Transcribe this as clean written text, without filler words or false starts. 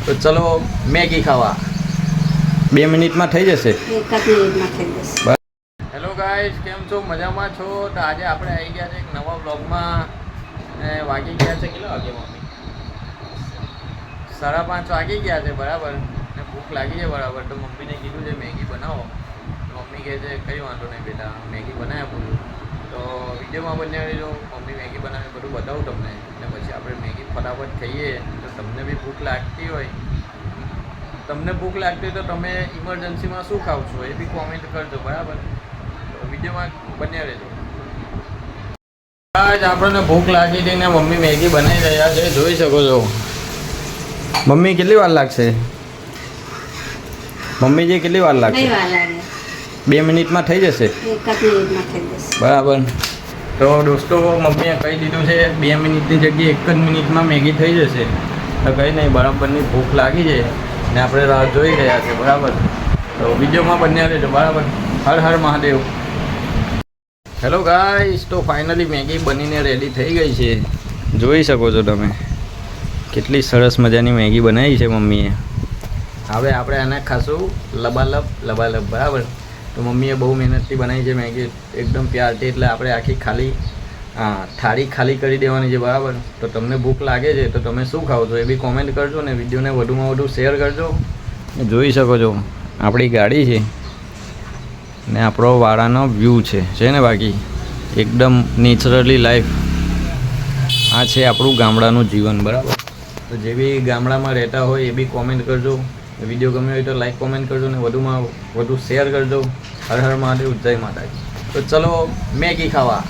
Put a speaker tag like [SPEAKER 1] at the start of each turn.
[SPEAKER 1] તો ચલો મેગી ખાવા 2 મિનિટમાં થઈ જશે. હેલો ગાઈસ, કેમ છો? મજામાં છો? તો આજે આપણે આવી ગયા છે એક નવા બ્લોગમાં. વાગી ગયા છે કેટલા વાગે મમ્મી? 5:30 વાગી ગયા છે બરાબર. ને ભૂખ લાગી છે બરાબર. તો મમ્મીને કીધું છે મેગી બનાવો. મમ્મી કહે છે કંઈ વાંધો નહીં બેટા, મેગી બનાવી આપું છું. તો વિડીયોમાં બન્યા રહેજો. મમ્મી મેગી બનાવી બધું બતાવું તમને. ને પછી આપણે મેગી ફટાફટ ખાઈએ. તો તમને બી ભૂખ લાગતી હોય તો તમે ઇમરજન્સીમાં શું ખાવ છો એ બી કોમેન્ટ કરજો બરાબર. તો વિડીયોમાં બન્યા રહેજો. આજ આપણને ભૂખ લાગી હતી ને મમ્મી મેગી બનાવી રહ્યા છે, જોઈ શકો છો. મમ્મી કેટલી વાર લાગશે? મમ્મીજી કેટલી વાર લાગશે? 2 મિનિટમાં થઈ જશે બરાબર. તો દોસ્તો, મમ્મીએ કહી દીધું છે 2 મિનિટની જગ્યાએ 1 જ મિનિટમાં મેગી થઈ જશે. તો કંઈ નહીં, બરાબરની ભૂખ લાગી છે ને આપણે રાહ જોઈ રહ્યા છે બરાબર. તો વિડીયોમાં બન્યા રહેજો બરાબર. હર હર મહાદેવ. હેલો ગાઈસ, તો ફાઇનલી મેગી બનીને રેડી થઈ ગઈ છે, જોઈ શકો છો તમે. કેટલી સરસ મજાની મેગી બનાવી છે મમ્મીએ. હવે આપણે આને ખાશું લબાલબ બરાબર. તો મમ્મીએ બહુ મહેનતથી બનાવી છે મેગી, એકદમ પ્યારથી. એટલે આપણે આખી થાળી ખાલી કરી દેવાની છે બરાબર. તો તમને ભૂખ લાગે છે તો તમે શું ખાઓ છો એ બી કોમેન્ટ કરજો ને વિડીયોને વધુમાં વધુ શેર કરજો. જોઈ શકો છો આપણી ગાડી છે ને આપણો વાડાનો વ્યૂ છે ને. બાકી એકદમ નેચરલી લાઈફ. આ છે આપણું ગામડાનું જીવન બરાબર. તો જે બી ગામડામાં રહેતા હોય એ બી કોમેન્ટ કરજો. વિડીયો ગમ્યો હોય તો લાઈક કોમેન્ટ કરજો ને વધુમાં વધુ શેર કરજો. હર હર મહાદેવ, જય માતાજી. તો ચલો મેગી ખાવા.